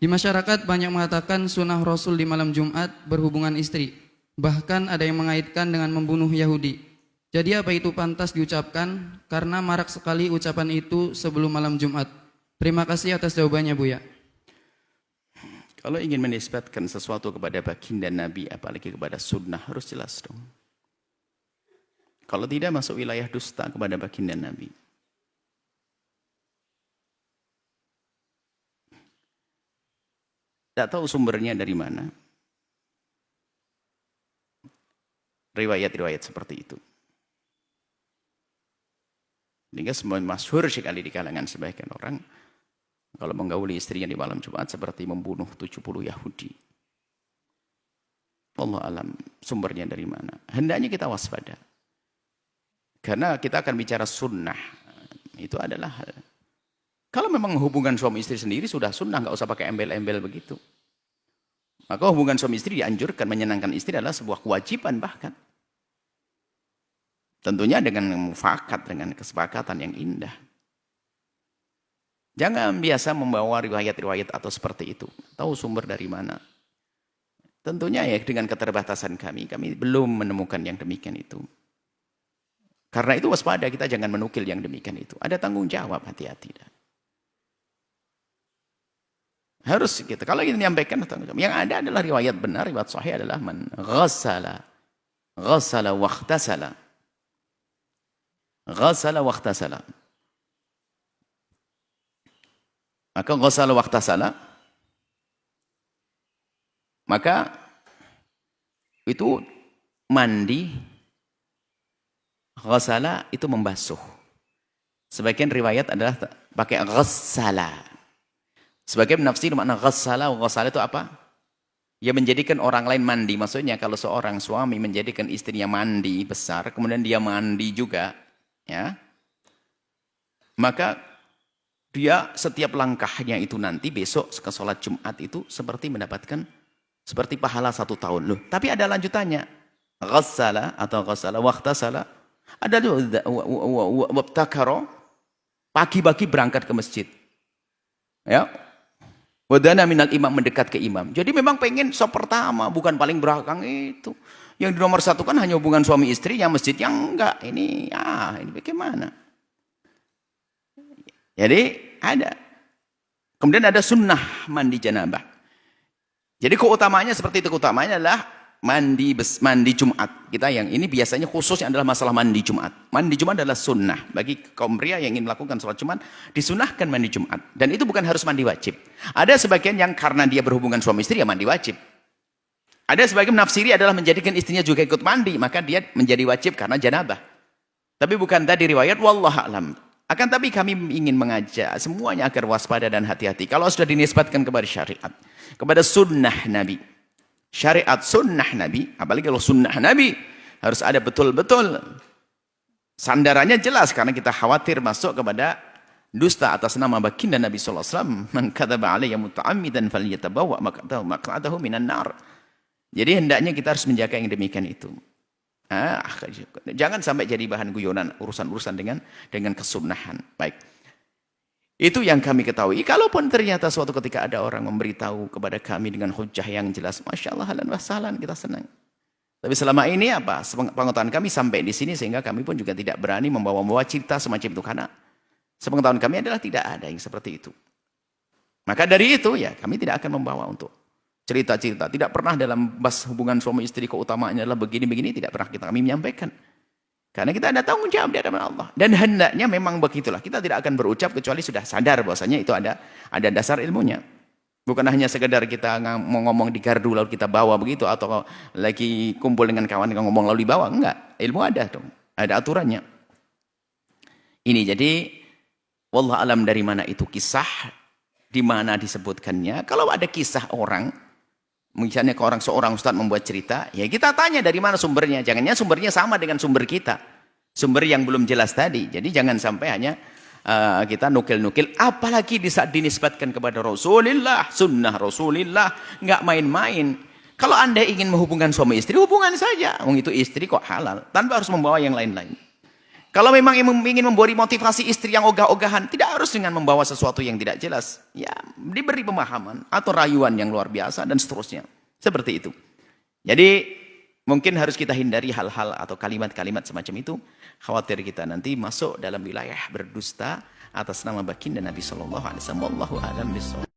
Di masyarakat banyak mengatakan sunnah Rasul di malam Jumat berhubungan istri. Bahkan ada yang mengaitkan dengan membunuh Yahudi. Jadi apa itu pantas diucapkan? Karena marak sekali ucapan itu sebelum malam Jumat. Terima kasih atas jawabannya, Buya. Kalau ingin menisbatkan sesuatu kepada baginda Nabi, apalagi kepada sunnah, harus jelas dong. Kalau tidak masuk wilayah dusta kepada baginda Nabi. Tidak tahu sumbernya dari mana. Riwayat-riwayat seperti itu. Sehingga semua masyhur sekali di kalangan sebagian orang. Kalau menggauli istrinya di malam Jumat seperti membunuh 70 Yahudi. Allah alam sumbernya dari mana. Hendaknya kita waspada. Karena kita akan bicara sunnah. Itu adalah hal. Kalau memang hubungan suami istri sendiri sudah sunnah, nggak usah pakai embel-embel begitu. Maka hubungan suami istri dianjurkan, menyenangkan istri adalah sebuah kewajiban bahkan. Tentunya dengan mufakat, dengan kesepakatan yang indah. Jangan biasa membawa riwayat-riwayat atau seperti itu. Tahu sumber dari mana. Tentunya ya dengan keterbatasan kami belum menemukan yang demikian itu. Karena itu waspada, kita jangan menukil yang demikian itu. Ada tanggung jawab, hati-hati. Harus kita, kalau kita menyampaikan tanggung jawab. Yang ada adalah riwayat benar, riwayat sahih adalah man ghassala waqtasala. Ghassala waqtasala. Maka ghassala waqtasala, maka itu mandi, ghassala itu membasuh. Sebagian riwayat adalah pakai ghassala. Sebagai penafsir makna ghassala itu apa? Ya menjadikan orang lain mandi. Maksudnya kalau seorang suami menjadikan istrinya mandi besar, kemudian dia mandi juga, ya, maka dia setiap langkahnya itu nanti besok ke sholat Jumat itu seperti mendapatkan seperti pahala 1 tahun. Loh, tapi ada lanjutannya. Ghassala atau ghassala waqtasala. Ada juga wabtakaro, pagi-pagi berangkat ke masjid. Ya. Wadana minal imam, mendekat ke imam. Jadi memang pengen sop pertama, bukan paling belakang itu. Yang di nomor 1 kan hanya hubungan suami istri, yang masjid yang enggak. Ini bagaimana? Jadi ada. Kemudian ada sunnah mandi janabah. Jadi keutamanya seperti itu, keutamanya adalah mandi Jumat. Kita yang ini biasanya khususnya adalah masalah mandi Jumat. Mandi Jumat adalah sunnah. Bagi kaum pria yang ingin melakukan sholat Jumat, disunahkan mandi Jumat. Dan itu bukan harus mandi wajib. Ada sebagian yang karena dia berhubungan suami istri, ya mandi wajib. Ada sebagian nafsiri adalah menjadikan istrinya juga ikut mandi, maka dia menjadi wajib karena janabah. Tapi bukan tadi riwayat, wallahu a'lam. Akan tapi kami ingin mengajak semuanya agar waspada dan hati-hati. Kalau sudah dinisbatkan kepada syariat, kepada sunnah Nabi, syariat sunnah Nabi, apalagi kalau sunnah Nabi, harus ada betul-betul sandarannya jelas, karena kita khawatir masuk kepada dusta atas nama baginda Nabi SAW. Man kadzaba alayya muta'ammidan falyatabawwa maq'adahu minan nar. Jadi hendaknya kita harus menjaga yang demikian itu. Jangan sampai jadi bahan guyonan urusan-urusan dengan kesunahan. Baik. Itu yang kami ketahui. Kalaupun ternyata suatu ketika ada orang memberitahu kepada kami dengan hujah yang jelas, Masya Allah, halan wassalan, kita senang. Tapi selama ini apa? Pengetahuan kami sampai di sini sehingga kami pun juga tidak berani membawa cerita semacam itu, karena sepengetahuan kami adalah tidak ada yang seperti itu. Maka dari itu ya kami tidak akan membawa untuk cerita-cerita. Tidak pernah dalam bahas hubungan suami istri keutamaannya adalah begini-begini, tidak pernah kami menyampaikan. Karena kita ada tanggung jawab di hadapan Allah. Dan hendaknya memang begitulah. Kita tidak akan berucap kecuali sudah sadar bahwasanya itu ada dasar ilmunya. Bukan hanya sekedar kita mau ngomong di gardu lalu kita bawa begitu, atau lagi kumpul dengan kawan ngomong lalu dibawa. Enggak, ilmu ada dong. Ada aturannya. Ini jadi wallah alam dari mana itu kisah, di mana disebutkannya. Kalau ada kisah orang, misalnya seorang ustadz membuat cerita, ya kita tanya dari mana sumbernya. Jangannya sumbernya sama dengan sumber kita. Sumber yang belum jelas tadi. Jadi jangan sampai hanya kita nukil-nukil. Apalagi di saat dinisbatkan kepada Rasulullah, sunnah Rasulullah. Nggak main-main. Kalau Anda ingin menghubungkan suami istri, hubungan saja. Itu istri kok halal. Tanpa harus membawa yang lain-lain. Kalau memang ingin memberi motivasi istri yang ogah-ogahan, tidak harus dengan membawa sesuatu yang tidak jelas. Ya, diberi pemahaman atau rayuan yang luar biasa dan seterusnya. Seperti itu. Jadi, mungkin harus kita hindari hal-hal atau kalimat-kalimat semacam itu. Khawatir kita nanti masuk dalam wilayah berdusta atas nama baginda Nabi SAW. Wallahu a'lam bishawab.